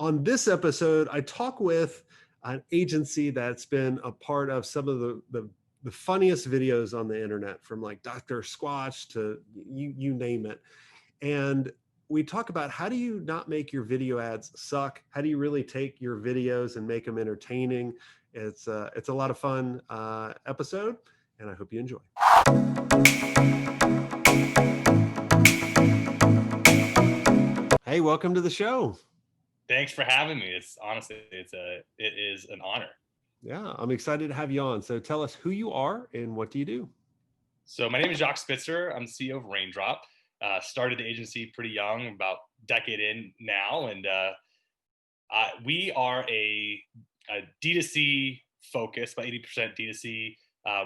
On this episode, I talk with an agency that's been a part of some of the funniest videos on the internet, from like Dr. Squatch to you name it. And we talk about, how do you not make your video ads suck? How do you really take your videos and make them entertaining? It's a lot of fun episode, and I hope you enjoy. Hey, welcome to the show. Thanks for having me. It is an honor. Yeah, I'm excited to have you on. So tell us who you are and what do you do? So my name is Jacques Spitzer. I'm the CEO of Raindrop. Started the agency pretty young, about a decade in now, and we are a D2C focus, about 80% D2C.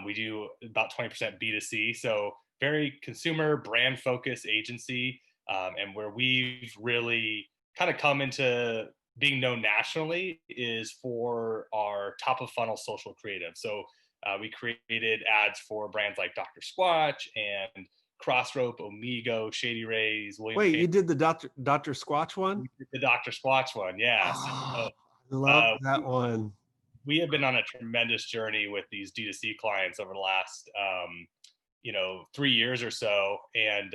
We do about 20% B2C, so very consumer brand focused agency, and where we've really kind of come into being known nationally is for our top of funnel social creative. So we created ads for brands like Dr. Squatch and Crossrope, Omigo, Shady Rays, William Wait, Payne. you did the Dr. Squatch one? The Dr. Squatch one, yeah. Oh, So, I love that one. we have been on a tremendous journey with these D2C clients over the last 3 years or so, and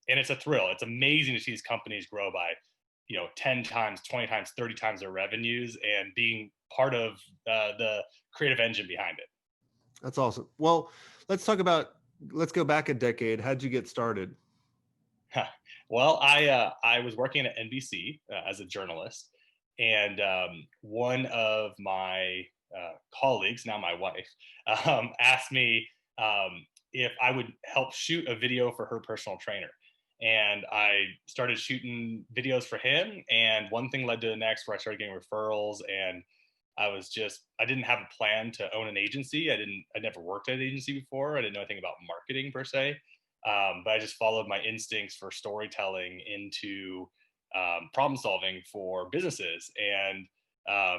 it's a thrill. It's amazing to see these companies grow by 10 times, 20 times, 30 times their revenues, and being part of the creative engine behind it. That's awesome. Well, let's go back a decade. How'd you get started? Well, I was working at NBC as a journalist, and one of my colleagues, now my wife, asked me if I would help shoot a video for her personal trainer. And I started shooting videos for him, and one thing led to the next, where I started getting referrals. And I didn't have a plan to own an agency. I never worked at an agency before. I didn't know anything about marketing per se. But I just followed my instincts for storytelling into problem solving for businesses. And I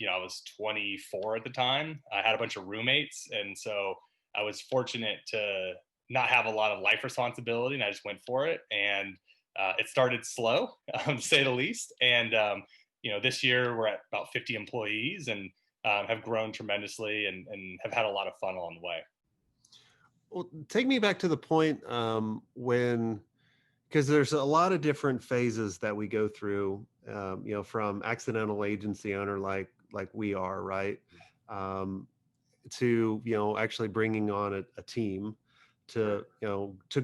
was 24 at the time. I had a bunch of roommates, and so I was fortunate to not have a lot of life responsibility, and I just went for it. And it started slow, to say the least. And this year we're at about 50 employees, and have grown tremendously, and have had a lot of fun along the way. Well, take me back to the point because there's a lot of different phases that we go through, from accidental agency owner like we are, right? To, actually bringing on a team, to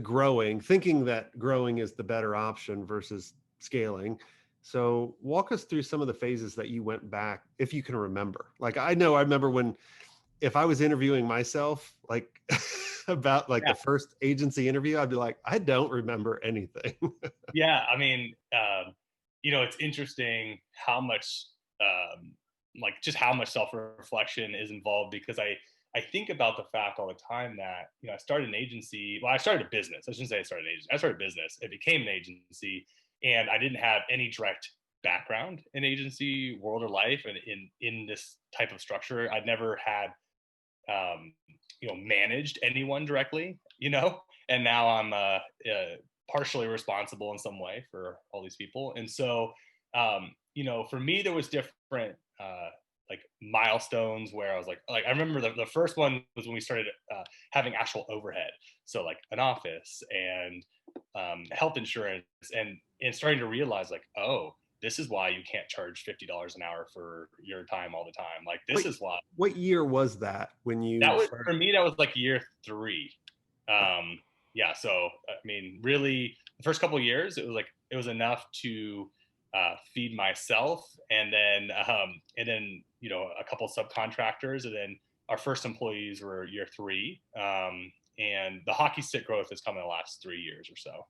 growing, thinking that growing is the better option versus scaling. So walk us through some of the phases that you went back, if you can remember. Like, I remember when, if I was interviewing myself, like about like Yeah. the first agency interview, I'd be like, I don't remember anything. Yeah, I mean, it's interesting how much, just how much self-reflection is involved, because I think about the fact all the time that, I started an agency. Well, I started a business. I shouldn't say I started an agency. I started a business. It became an agency, and I didn't have any direct background in agency world or life, and in this type of structure. I'd never had, managed anyone directly, and now I'm partially responsible in some way for all these people. And so, for me, there was different like milestones where I was like I remember the first one was when we started having actual overhead, so like an office and health insurance, and starting to realize, like, oh, this is why you can't charge $50 an hour for your time all the time. Like, this is why. What year was that when That you was, started? for me, that was like year 3. Yeah, so I mean, really, the first couple of years, it was enough to feed myself, and then a couple of subcontractors, and then our first employees were year 3, and the hockey stick growth has come in the last 3 years or so.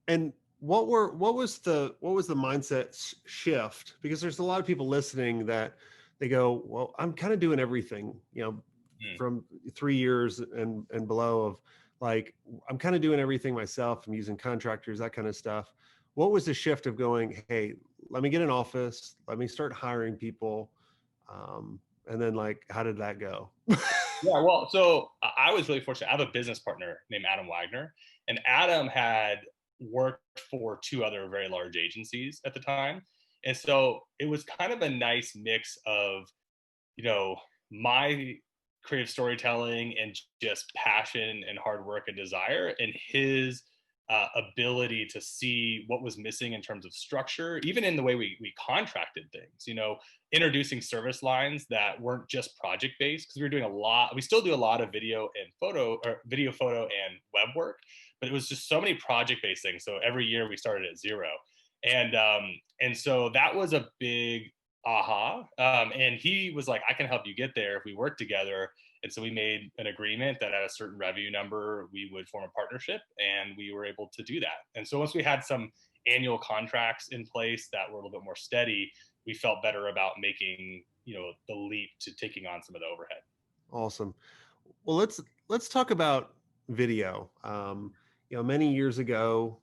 And what was the mindset shift? Because there's a lot of people listening that they go, well, I'm kind of doing everything, from 3 years and below, of like, I'm kind of doing everything myself. I'm using contractors, that kind of stuff. What was the shift of going, hey, let me get an office, let me start hiring people, and then, like, how did that go? Yeah, well, so I was really fortunate. I have a business partner named Adam Wagner, and Adam had worked for 2 other very large agencies at the time. And so it was kind of a nice mix of, you know, my creative storytelling and just passion and hard work and desire, and his ability to see what was missing in terms of structure, even in the way we contracted things, you know, introducing service lines that weren't just project based, because we were doing a lot, we still do a lot of video and photo, or video, photo, and web work, but it was just so many project based things. So every year we started at zero. And so that was a big aha. And he was like, I can help you get there if we work together. And so we made an agreement that at a certain revenue number, we would form a partnership, and we were able to do that. And so once we had some annual contracts in place that were a little bit more steady, we felt better about making, you know, the leap to taking on some of the overhead. Awesome. Well, let's talk about video. You know, many years ago,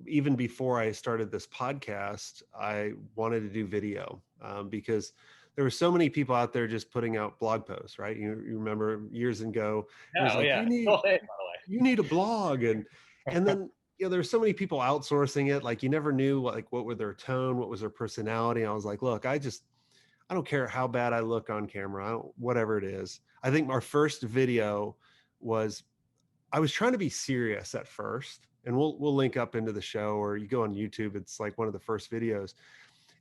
even before I started this podcast, I wanted to do video because there were so many people out there just putting out blog posts, right? You remember years ago, it Yeah, was oh like yeah, still a thing, by the you need a blog, and then you know there's so many people outsourcing it. Like you never knew what were their tone, what was their personality. I was like, look, I don't care how bad I look on camera. I don't, whatever it is. I think our first video was, I was trying to be serious at first, and we'll link up into the show, or you go on YouTube. It's like one of the first videos.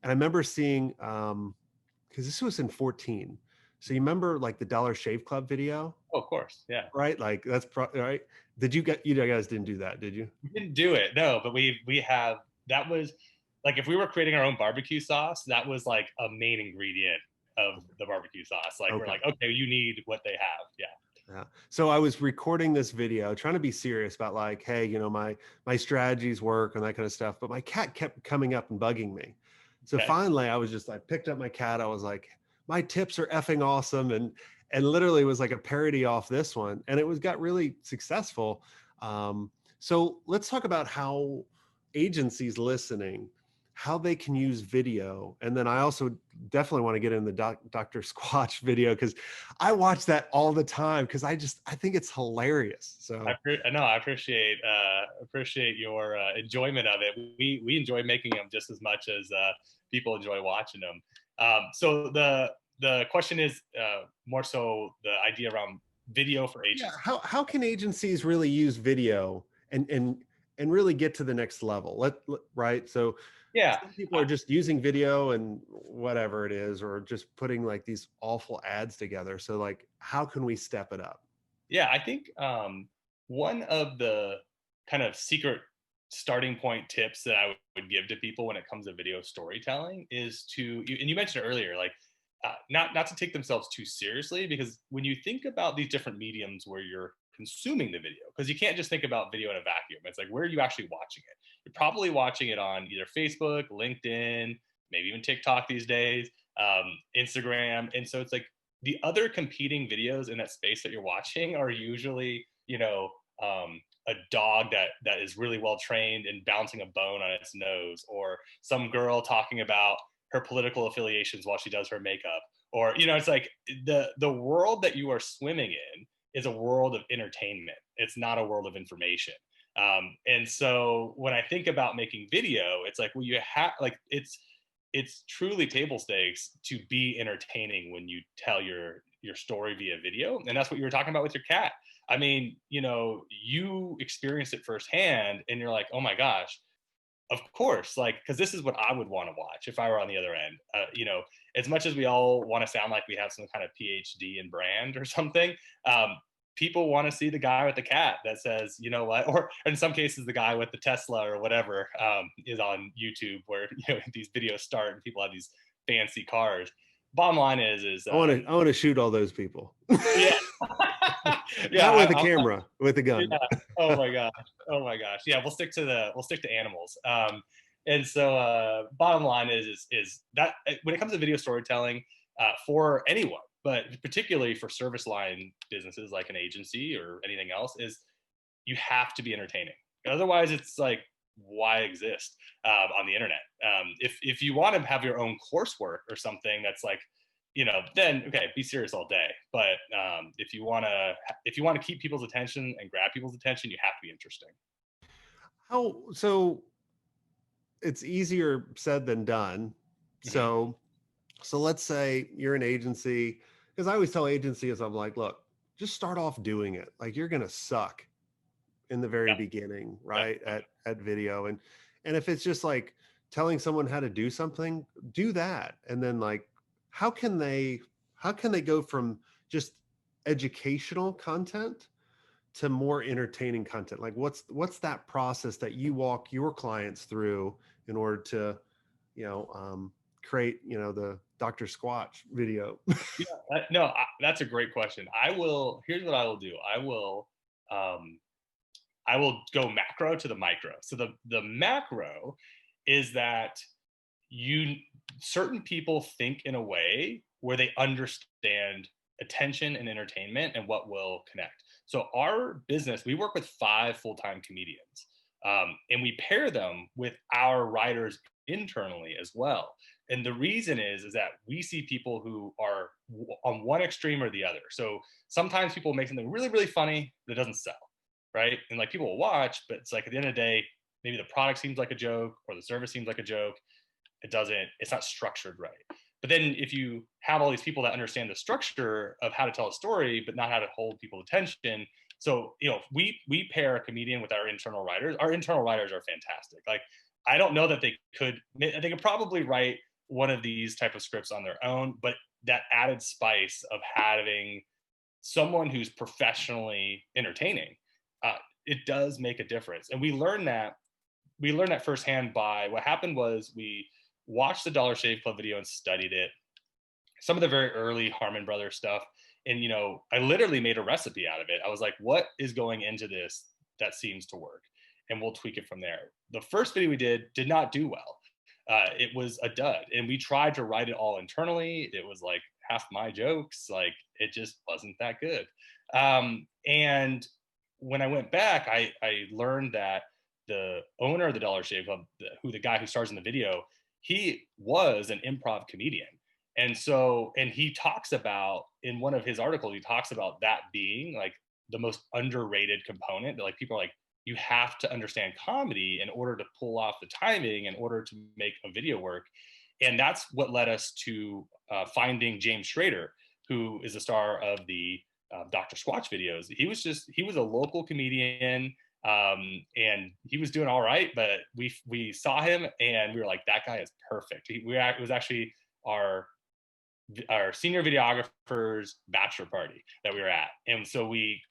And I remember seeing, because this was in 14. So you remember like the Dollar Shave Club video, Oh, of course, yeah. right? Like right. Did you guys didn't do that, did you? We didn't do it, no, but we have, that was like, if we were creating our own barbecue sauce, that was like a main ingredient of the barbecue sauce. Like we're Okay. like, okay, you need what they have. Yeah. Yeah. So I was recording this video, trying to be serious about like, hey, you know, my strategies work and that kind of stuff. But my cat kept coming up and bugging me. So Okay. finally, I picked up my cat. I was like, my tips are effing awesome, and literally was like a parody off this one, and it was got really successful. So let's talk about how agencies listening, how they can use video, and then I also definitely want to get in the Dr. Squatch video because I watch that all the time because I think it's hilarious. So I appreciate your enjoyment of it. We enjoy making them just as much as people enjoy watching them. So the question is more so the idea around video for yeah, agencies. how can agencies really use video and really get to the next level? Right. So Yeah. some people are just using video and whatever it is, or just putting like these awful ads together. So like, how can we step it up? Yeah, I think one of the kind of secret starting point tips that I would give to people when it comes to video storytelling is and you mentioned it earlier, like not to take themselves too seriously, because when you think about these different mediums where you're consuming the video, because you can't just think about video in a vacuum. It's like, where are you actually watching it? You're probably watching it on either Facebook, LinkedIn, maybe even TikTok these days, Instagram. And so it's like, the other competing videos in that space that you're watching are usually, you know, a dog that is really well trained and bouncing a bone on its nose, or some girl talking about her political affiliations while she does her makeup, or, you know, it's like the world that you are swimming in is a world of entertainment. It's not a world of information. And so when I think about making video, it's like, well, you have like, it's truly table stakes to be entertaining when you tell your story via video. And that's what you were talking about with your cat. I mean, you know, you experienced it firsthand, and you're like, oh my gosh, of course, like, because this is what I would want to watch if I were on the other end. You know, as much as we all want to sound like we have some kind of PhD in brand or something, people want to see the guy with the cat that says, you know what, or in some cases, the guy with the Tesla or whatever is on YouTube, where, you know, these videos start and people have these fancy cars. Bottom line is I want to shoot all those people. yeah. Yeah, Not with a camera, with a gun. yeah. Oh my gosh. Oh my gosh. Yeah, we'll stick to animals. And so bottom line is that when it comes to video storytelling, for anyone, but particularly for service line businesses like an agency or anything else, is you have to be entertaining. Otherwise, it's like, why exist on the internet? If you want to have your own coursework or something that's like, you know, then okay, be serious all day. But if you want to keep people's attention and grab people's attention, you have to be interesting. How so? it's easier said than done. Mhm. So let's say you're an agency, because I always tell agencies, I'm like, look, just start off doing it. Like you're gonna suck in the very Yeah, beginning, yeah, right? At video. And if it's just like telling someone how to do something, do that. And then like how can they go from just educational content to more entertaining content? Like what's that process that you walk your clients through in order to, create, the Dr. Squatch video? yeah. No, that's a great question. I will. Here's what I will do. Um, I will go macro to the micro. So the macro is that you certain people think in a way where they understand attention and entertainment and what will connect. So our business, we work with 5 full-time comedians, and we pair them with our writers internally as well. And the reason is that we see people who are on one extreme or the other. So sometimes people make something really really funny that doesn't sell, right? And like people will watch, but it's like at the end of the day, maybe the product seems like a joke or the service seems like a joke. It's not structured right. But then if you have all these people that understand the structure of how to tell a story but not how to hold people's attention, so we pair a comedian with our internal writers. Our internal writers are fantastic. Like I don't know that they could probably write one of these type of scripts on their own, but that added spice of having someone who's professionally entertaining, uh, it does make a difference. And we learned that firsthand. By what happened was we watched the Dollar Shave Club video and studied it, some of the very early Harmon Brothers stuff. And I literally made a recipe out of it. I was like, what is going into this that seems to work? And we'll tweak it from there. The first video we did not do well. It was a dud. And we tried to write it all internally. It was like half my jokes. Like it just wasn't that good. And when I went back, I learned that the owner of the Dollar Shave Club, the guy who stars in the video, he was an improv comedian. And he talks about, in one of his articles, he talks about that being like the most underrated component, that like people are like, you have to understand comedy in order to pull off the timing, in order to make a video work. And that's what led us to finding James Schrader, who is the star of the Dr. Squatch videos. He was a local comedian, and he was doing all right, but we saw him and we were like, that guy is perfect. It was actually our senior videographer's bachelor party that we were at, and so we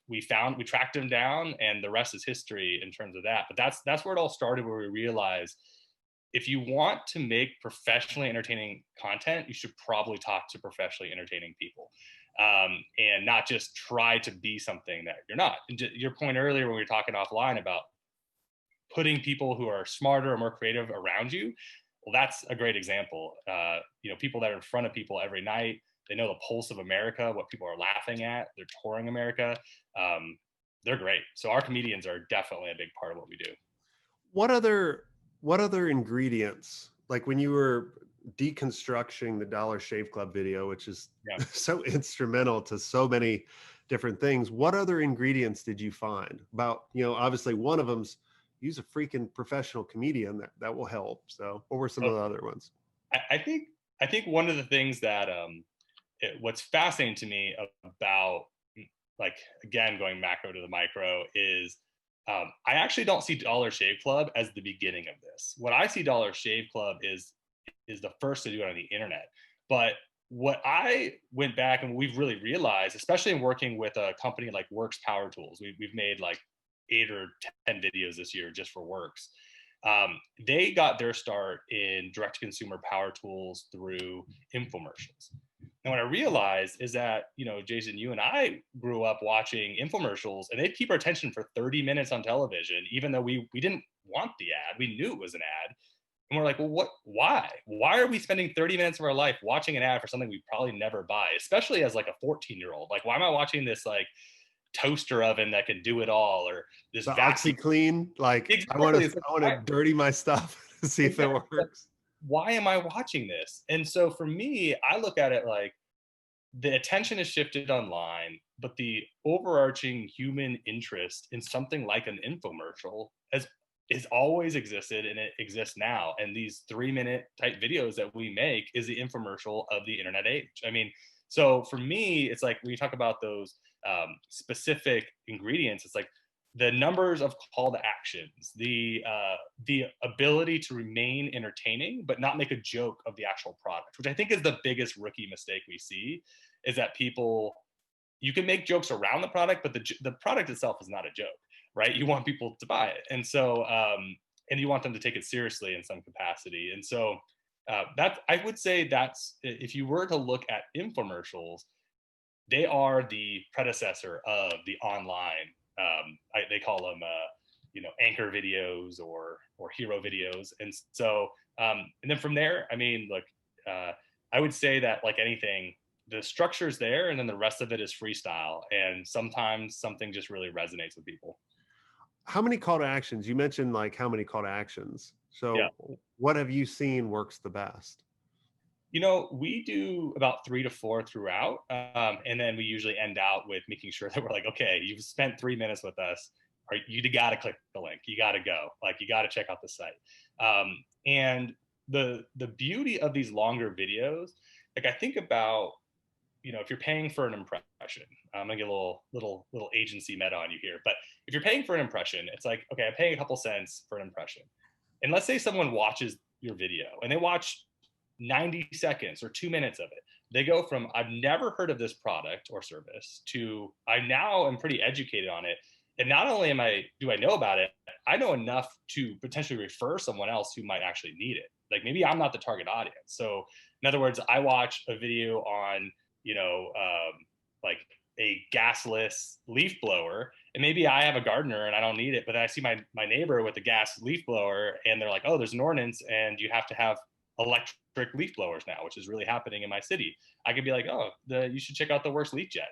tracked him down, and the rest is history in terms of that. But that's where it all started, where we realized if you want to make professionally entertaining content, you should probably talk to professionally entertaining people, and not just try to be something that you're not. And your point earlier when we were talking offline about putting people who are smarter or more creative around you, well, that's a great example. People that are in front of people every night, they know the pulse of America, what people are laughing at. They're touring America. They're great. So our comedians are definitely a big part of what we do. What other ingredients, like when you were deconstructing the Dollar Shave Club video, which is Yeah. so instrumental to so many different things, what other ingredients did you find? About, obviously one of them's use a freaking professional comedian, that will help. So what were some of the other ones? I think one of the things that what's fascinating to me about, like, again, going macro to the micro is, I actually don't see Dollar Shave Club as the beginning of this. What I see Dollar Shave Club is the first to do it on the internet. But what I went back and we've really realized, especially in working with a company like Works Power Tools, we've made like 8 or 10 videos this year just for Works. They got their start in direct to consumer power tools through infomercials. And what I realized is that, Jason, you and I grew up watching infomercials, and they'd keep our attention for 30 minutes on television, even though we didn't want the ad. We knew it was an ad. And we're like, well, why? Why are we spending 30 minutes of our life watching an ad for something we probably never buy, especially as like a 14-year-old? Like, why am I watching this like toaster oven that can do it all, or this The vacuum? OxyClean, like I want Exactly. to, It's like, I want to dirty my stuff to see if it exactly. works. Why am I watching this? And so for me, I look at it like the attention is shifted online, but the overarching human interest in something like an infomercial has is always existed and it exists now. And these 3-minute type videos that we make is the infomercial of the internet age. I mean, so for me, it's like when you talk about those specific ingredients, it's like the numbers of call to actions, the ability to remain entertaining but not make a joke of the actual product, which I think is the biggest rookie mistake we see, is that people, you can make jokes around the product, but the product itself is not a joke, right? You want people to buy it, and so and you want them to take it seriously in some capacity. And so that, I would say, that's, if you were to look at infomercials, they are the predecessor of the online. They call them, anchor videos or hero videos, and so and then from there, I mean, look, I would say that like anything, the structure's there, and then the rest of it is freestyle. And sometimes something just really resonates with people. How many call to actions? You mentioned like how many call to actions. Yeah. So what have you seen works the best? We do about 3 to 4 throughout. And then we usually end out with making sure that we're like, okay, you've spent 3 minutes with us. Or you got to click the link. You got to go. Like, you got to check out the site. And the beauty of these longer videos, like I think about, if you're paying for an impression, I'm gonna get a little agency meta on you here, but if you're paying for an impression, it's like, okay, I'm paying a couple cents for an impression. And let's say someone watches your video and they watch 90 seconds or 2 minutes of it. They go from, I've never heard of this product or service, to I now am pretty educated on it. And not only do I know about it, I know enough to potentially refer someone else who might actually need it. Like, maybe I'm not the target audience. So in other words, I watch a video on, like a gasless leaf blower, and maybe I have a gardener and I don't need it, but then I see my neighbor with a gas leaf blower, and they're like, oh, there's an ordinance and you have to have electric leaf blowers now, which is really happening in my city. I could be like, oh, you should check out the worst leaf jet.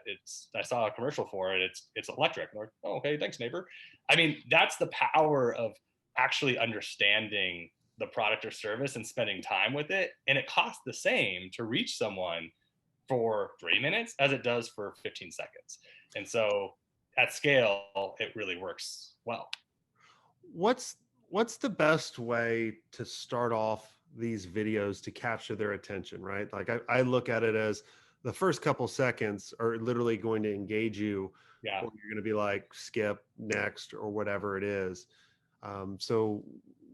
I saw a commercial for it. It's electric. And like, oh, okay, thanks, neighbor. I mean, that's the power of actually understanding the product or service and spending time with it. And it costs the same to reach someone for 3 minutes as it does for 15 seconds. And so at scale, it really works well. What's the best way to start off these videos to capture their attention, right? Like I look at it as the first couple seconds are literally going to engage you, Yeah. or you're going to be like, skip, next, or whatever it is. So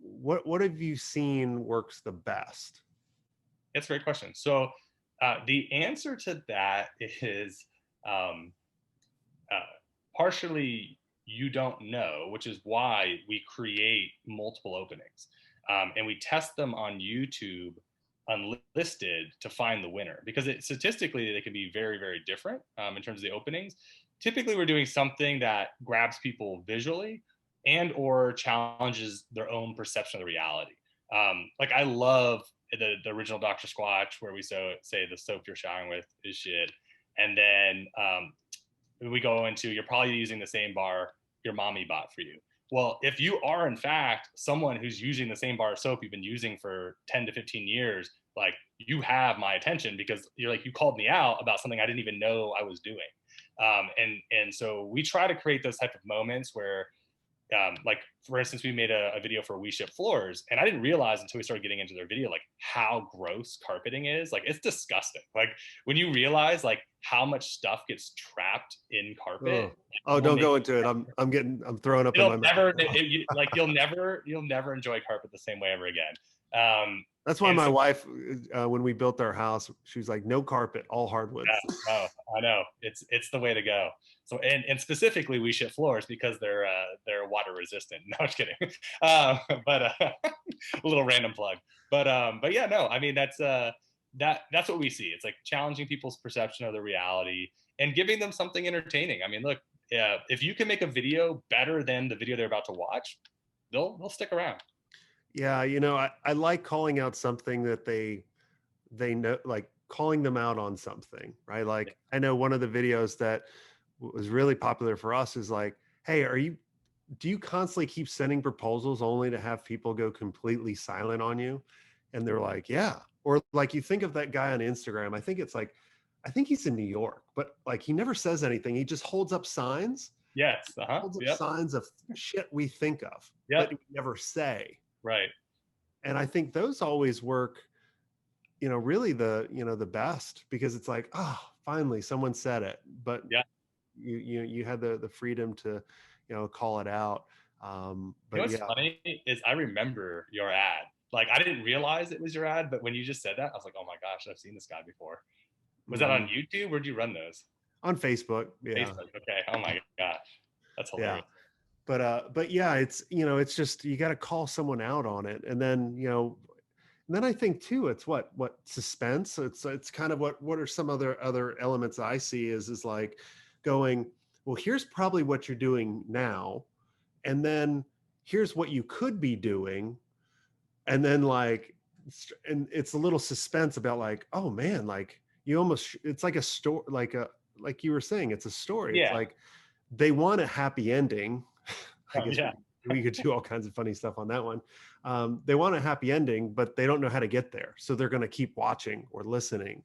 what have you seen works the best? That's a great question. So the answer to that is partially you don't know, which is why we create multiple openings. And we test them on YouTube unlisted to find the winner, because statistically they can be very, very different in terms of the openings. Typically, we're doing something that grabs people visually and or challenges their own perception of the reality. Like, I love the original Dr. Squatch, where we say the soap you're showering with is shit. And then we go into, you're probably using the same bar your mommy bought for you. Well, if you are in fact someone who's using the same bar of soap you've been using for 10 to 15 years, like, you have my attention, because you're like, you called me out about something I didn't even know I was doing. And so we try to create those type of moments where, like, for instance, we made a video for We Ship Floors, and I didn't realize until we started getting into their video, like, how gross carpeting is. Like, it's disgusting. Like, when you realize like how much stuff gets trapped in carpet. Oh, don't go into it. I'm throwing up in my mouth. You'll never enjoy carpet the same way ever again. That's why my wife, when we built our house, she was like, no carpet, all hardwoods. Yeah, oh, I know. It's the way to go. So, and specifically We Ship Floors, because they're water resistant. No, I'm just kidding. But a little random plug. But yeah, no, I mean, that's what we see. It's like challenging people's perception of the reality and giving them something entertaining. I mean, look, if you can make a video better than the video they're about to watch, they'll stick around. Yeah, I like calling out something that they know, like calling them out on something, right? Like, I know one of the videos that was really popular for us is like, hey, do you constantly keep sending proposals only to have people go completely silent on you? And they're like, yeah. Or like, you think of that guy on Instagram, I think he's in New York, but like, he never says anything. He just holds up signs Yes. Uh-huh. Holds up Yep. signs of shit we think of, but Yep. we never say. Right. And I think those always work, really the best, because it's like, oh, finally someone said it, but Yeah. you had the freedom to, call it out. You know But what's yeah. funny is I remember your ad. Like I didn't realize it was your ad, but when you just said that, I was like, oh my gosh, I've seen this guy before. Was that on Mhm. YouTube? Where'd you run those? On Facebook. Yeah. Facebook. Okay. Oh my gosh. That's Yeah. hilarious. But yeah, it's just, you got to call someone out on it. And then, and then I think too, it's what suspense. It's kind of what are some other elements I see is like going, well, here's probably what you're doing now, and then here's what you could be doing, and then like, and it's a little suspense about like, oh man, like you almost, it's like a story, like you were saying, it's a story. It's Yeah. like they want a happy ending. I guess Yeah. we could do all kinds of funny stuff on that one. They want a happy ending, but they don't know how to get there, so they're going to keep watching or listening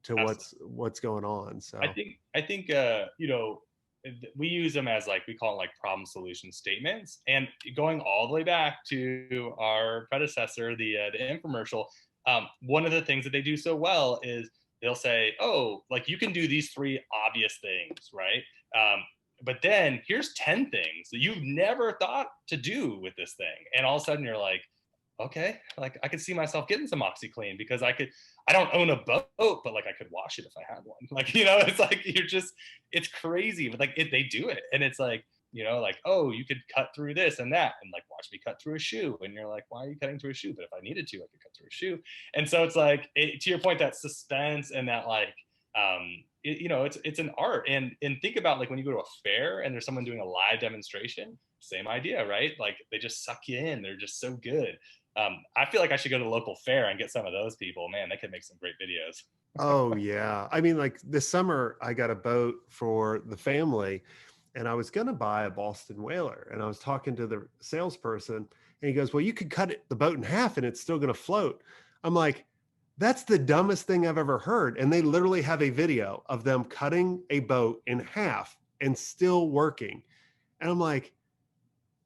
to Absolutely. what's going on. So I think we use them as like we call it like problem solution statements. And going all the way back to our predecessor, the infomercial, one of the things that they do so well is they'll say, "Oh, like you can do these three obvious things, right? But then here's 10 things that you've never thought to do with this thing." And all of a sudden you're like, okay, like I could see myself getting some OxyClean because I don't own a boat, but like I could wash it if I had one. Like, it's like it's crazy, but like they do it. And it's like, like, oh, you could cut through this and that and like watch me cut through a shoe. And you're like, why are you cutting through a shoe? But if I needed to, I could cut through a shoe. And so it's like, to your point, that suspense and that like, it's an art. And think about like when you go to a fair and there's someone doing a live demonstration, same idea, right? Like they just suck you in. They're just so good. I feel like I should go to the local fair and get some of those people. Man, they could make some great videos. oh yeah, I mean, like this summer I got a boat for the family, and I was going to buy a Boston whaler, and I was talking to the salesperson, and he goes, well, you could cut the boat in half and it's still going to float. I'm like, that's the dumbest thing I've ever heard. And they literally have a video of them cutting a boat in half and still working. And I'm like,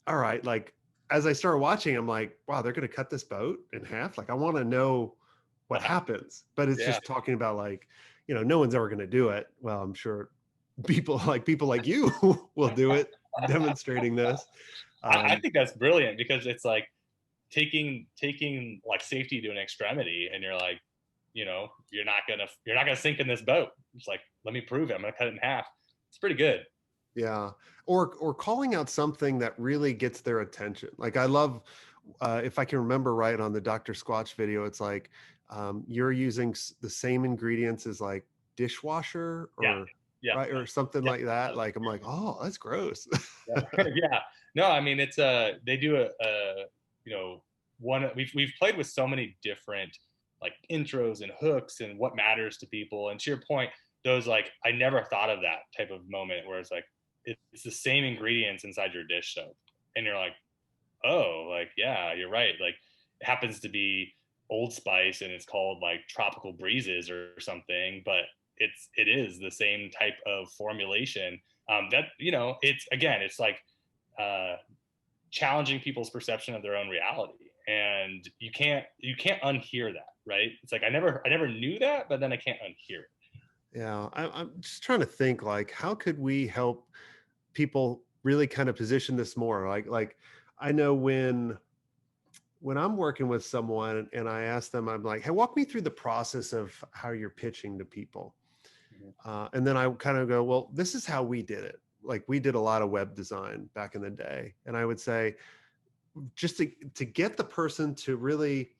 all right, like as I started watching, I'm like, wow, they're going to cut this boat in half. Like I want to know what Wow. happens, but it's Yeah. just talking about like, no one's ever going to do it. Well, I'm sure people like you will do it, demonstrating this. I Um, think that's brilliant because it's like taking like safety to an extremity, and you're like, you're not gonna sink in this boat. It's like, let me prove it. I'm gonna cut it in half. It's pretty good. yeah, or calling out something that really gets their attention. Like I love, if I can remember right, on the Dr. Squatch video, it's like you're using the same ingredients as like dishwasher Yeah. or Yeah. right or something Yeah. like that. Like I'm like, oh, that's gross. Yeah. Yeah. No, I mean it's they do a you know one we've played with so many different like intros and hooks and what matters to people. And to your point, those like I never thought of that type of moment where it's like it's the same ingredients inside your dish soap, and you're like, oh, like yeah, you're right. Like it happens to be Old Spice and it's called like Tropical Breezes or something, but it is the same type of formulation. That it's again, it's like uh, challenging people's perception of their own reality, and you can't unhear that, right? It's like I never knew that, but then I can't unhear it. Yeah, I'm just trying to think like how could we help people really kind of position this more like I know when I'm working with someone and I ask them, I'm like, hey, walk me through the process of how you're pitching to people. Mhm. And then I kind of go, well, this is how we did it. Like we did a lot of web design back in the day. And I would say, just to get the person to really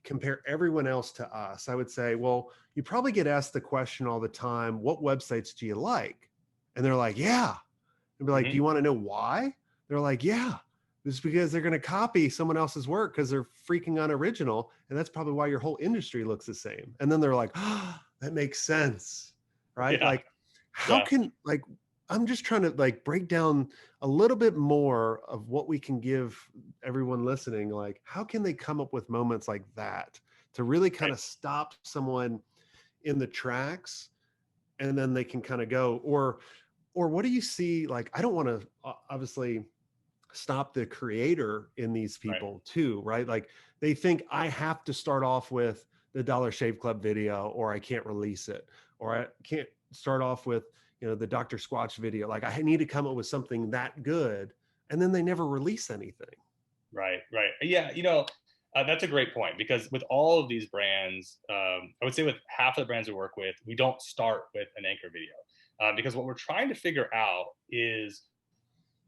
compare everyone else to us, I would say, well, you probably get asked the question all the time, what websites do you like? And they're like, yeah. And be like, do Mhm. you want to know why? They're like, yeah. It's because they're going to copy someone else's work because they're freaking unoriginal. And that's probably why your whole industry looks the same. And then they're like, oh, that makes sense. Right. Yeah. Like, how Yeah. can, like, I'm just trying to like break down a little bit more of what we can give everyone listening. Like, how can they come up with moments like that to really kind Right. of stop someone in the tracks, and then they can kind of go, or or what do you see? Like, I don't want to obviously stop the creator in these Right. people too, right? Like they think I have to start off with the Dollar Shave Club video, or I can't release it, or I can't start off with, the Dr. Squatch video. Like I need to come up with something that good, and then they never release anything. Right, right. Yeah, that's a great point, because with all of these brands, I would say with half of the brands we work with, we don't start with an anchor video, because what we're trying to figure out is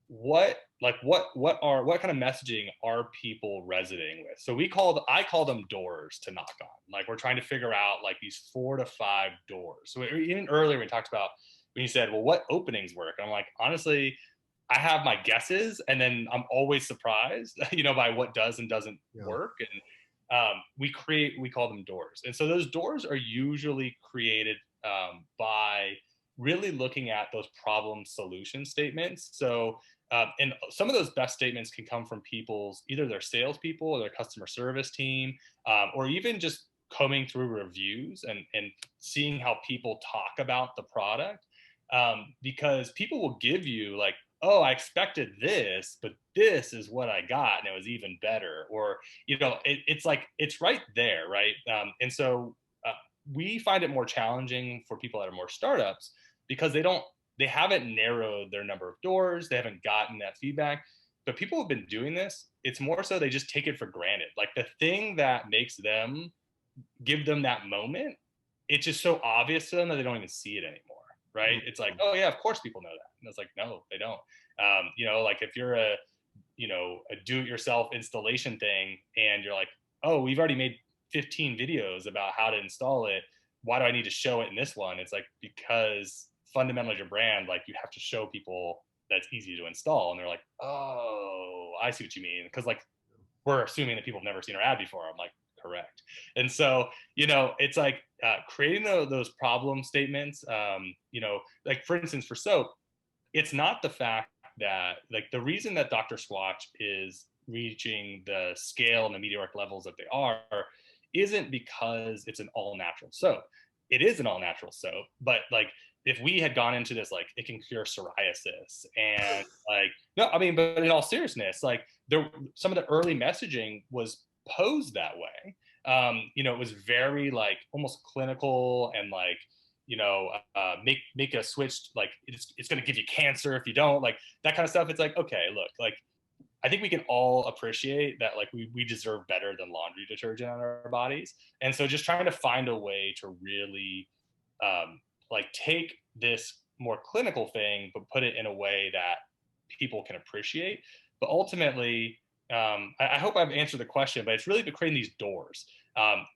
what kind of messaging are people resonating with. So I call them doors to knock on. Like we're trying to figure out like these 4 to 5 doors. So even earlier we talked about when you said, well, what openings work? And I'm like, honestly, I have my guesses, and then I'm always surprised, by what does and doesn't work. And we call them doors. And so those doors are usually created by really looking at those problem solution statements. So, and some of those best statements can come from either their salespeople or their customer service team, or even just combing through reviews and seeing how people talk about the product. Because people will give you like, oh, I expected this, but this is what I got, and it was even better. Or, it's like, it's right there, right? And so we find it more challenging for people that are more startups, because they haven't narrowed their number of doors, they haven't gotten that feedback. But people have been doing this, it's more so they just take it for granted. Like the thing that makes them give them that moment, it's just so obvious to them that they don't even see it anymore. Right? It's like, oh yeah, of course people know that. And it's like, no, they don't. Like if you're a do-it-yourself installation thing, and you're like, oh, we've already made 15 videos about how to install it, why do I need to show it in this one? It's like, because fundamentally your brand, like you have to show people that's easy to install. And they're like, oh, I see what you mean. Because like we're assuming that people have never seen our ad before. I'm like, correct. And so, it's like creating those problem statements, like for instance, for soap, it's not the fact that like the reason that Dr. Squatch is reaching the scale and the meteoric levels that they are isn't because it's an all natural soap. It is an all natural soap, but like if we had gone into this, like it can cure psoriasis and like, no, I mean, but in all seriousness, like some of the early messaging was posed that way. It was very like almost clinical, and like, make a switch, like it's going to give you cancer if you don't, like that kind of stuff. It's like, okay, look, like I think we can all appreciate that, like we deserve better than laundry detergent on our bodies. And so just trying to find a way to really like take this more clinical thing, but put it in a way that people can appreciate. But ultimately, I hope I've answered the question, but it's really creating these doors.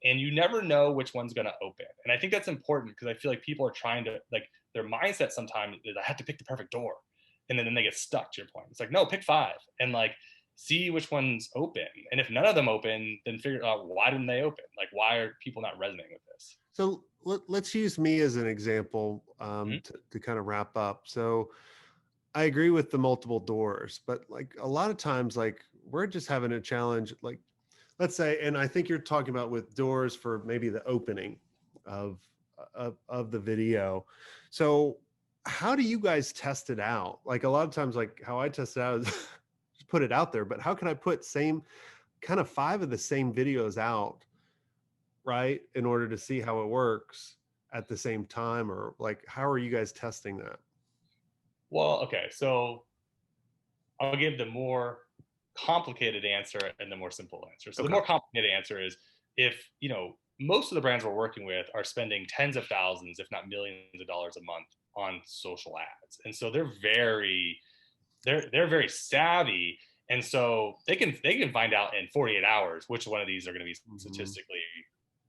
And you never know which one's going to open. And I think that's important, because I feel like people are trying to, like, their mindset sometimes is I have to pick the perfect door. And then they get stuck, to your point. It's like, no, pick 5 and like see which ones open. And if none of them open, then figure out why didn't they open? Like, why are people not resonating with this? So let's use me as an example Mm-hmm. to kind of wrap up. So I agree with the multiple doors, but like a lot of times, like we're just having a challenge, like let's say, and I think you're talking about with doors for maybe the opening of of the video. So how do you guys test it out? Like a lot of times, like how I test it out is just put it out there, but how can I put same kind of 5 of the same videos out, right, in order to see how it works at the same time? Or like how are you guys testing that? Well, okay, so I'll give the more complicated answer and the more simple answer. So the Okay. more complicated answer is, if most of the brands we're working with are spending tens of thousands, if not millions of dollars a month on social ads. And so they're very savvy. And so they can find out in 48 hours which one of these are going to be statistically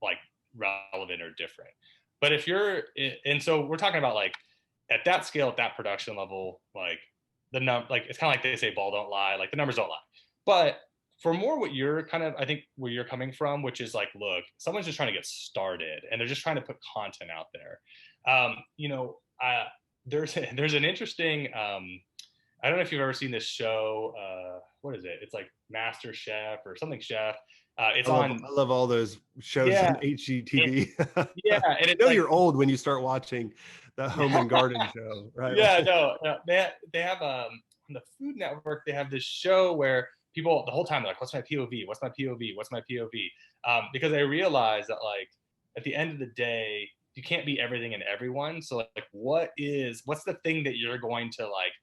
like relevant or different. But if you're, and so we're talking about like at that scale, at that production level, like like it's kind of like they say, ball don't lie, like the numbers don't lie. But for more what you're kind of, I think where you're coming from, which is like, look, someone's just trying to get started and they're just trying to put content out there. There's an interesting, I don't know if you've ever seen this show. What is it? It's like Master Chef or something Chef. It's I love all those shows yeah, on HGTV. yeah, I and it's know like, you're old when you start watching the Home and Garden show, right? yeah, no, no, they have on the Food Network, they have this show where people the whole time they're like, "What's my POV? What's my POV? What's my POV?" Because they realize that like at the end of the day, you can't be everything and everyone. So like, what's the thing that you're going to like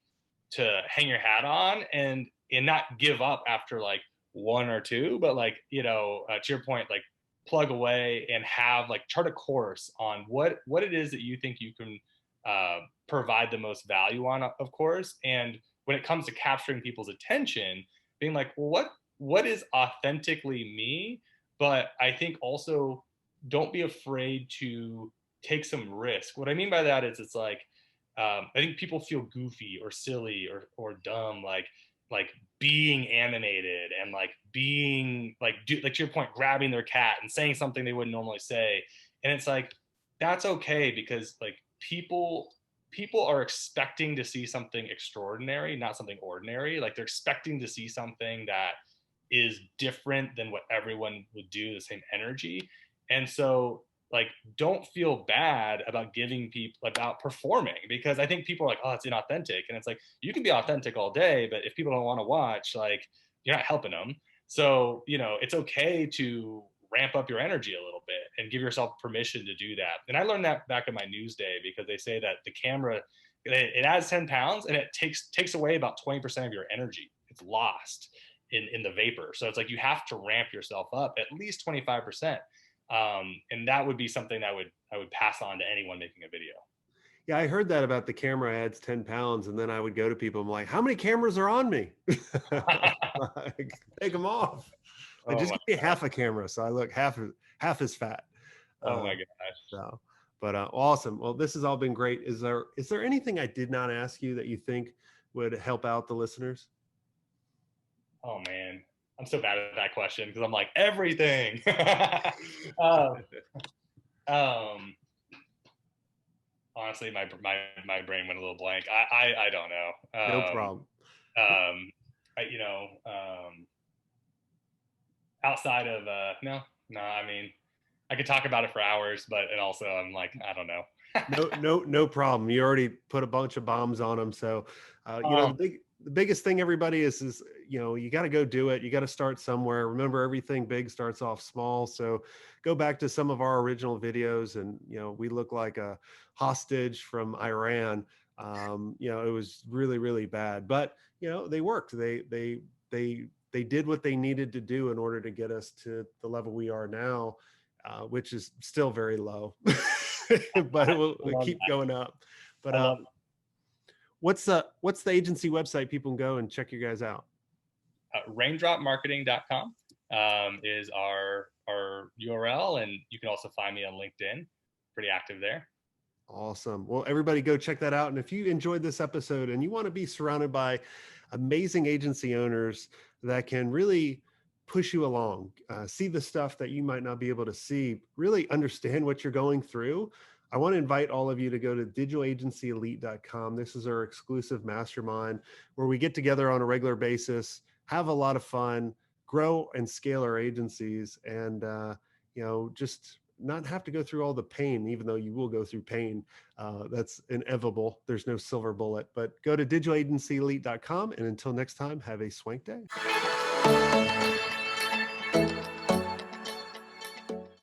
to hang your hat on and not give up after like one or two, but like to your point, like plug away and have like chart a course on what it is that you think you can provide the most value on, of course. And when it comes to capturing people's attention, being like, well, what is authentically me? But I think also don't be afraid to take some risk. What I mean by that is it's like I think people feel goofy or silly or dumb, like being animated and like being like to your point, grabbing their cat and saying something they wouldn't normally say. And it's like that's okay because like people are expecting to see something extraordinary, not something ordinary. Like they're expecting to see something that is different than what everyone would do, the same energy. And so like don't feel bad about giving people about performing because I think people are like, oh, it's inauthentic. And it's like you can be authentic all day, but if people don't want to watch, like you're not helping them. So, it's okay to ramp up your energy a little bit and give yourself permission to do that. And I learned that back in my news day because they say that the camera it adds 10 pounds and it takes away about 20% of your energy. It's lost in the vapor. So it's like you have to ramp yourself up at least 25%. And that would be something that I would pass on to anyone making a video. Yeah, I heard that about the camera adds 10 pounds. And then I would go to people, I'm like, how many cameras are on me? Like, take them off. Like, Oh just my give me god. half a camera. So I look half as fat. Oh my Uh, gosh. so, but awesome. Well, this has all been great. Is there anything I did not ask you that you think would help out the listeners? Oh man. I'm so bad at that question because I'm like everything. um honestly my brain went a little blank. I don't know. No problem. I, outside of no, I mean I could talk about it for hours, but and also I'm like I don't know. No problem. You already put a bunch of bombs on them. So, um, the biggest thing, everybody, is you got to go do it. You got to start somewhere. Remember, everything big starts off small. So go back to some of our original videos and, we look like a hostage from Iran. It was really, really bad, but, they worked. They did what they needed to do in order to get us to the level we are now, which is still very low. But we'll keep that. going up. But I love what's the agency website people can go and check you guys out? raindropmarketing.com is our URL, and you can also find me on LinkedIn. Pretty active there. Awesome. Well, everybody go check that out. And if you enjoyed this episode and you want to be surrounded by amazing agency owners that can really push you along, see the stuff that you might not be able to see, really understand what you're going through, I want to invite all of you to go to digitalagencyelite.com. This is our exclusive mastermind where we get together on a regular basis, have a lot of fun, grow and scale our agencies, and just not have to go through all the pain, even though you will go through pain. That's inevitable. There's no silver bullet. But go to digitalagencyelite.com, and until next time, have a swank day.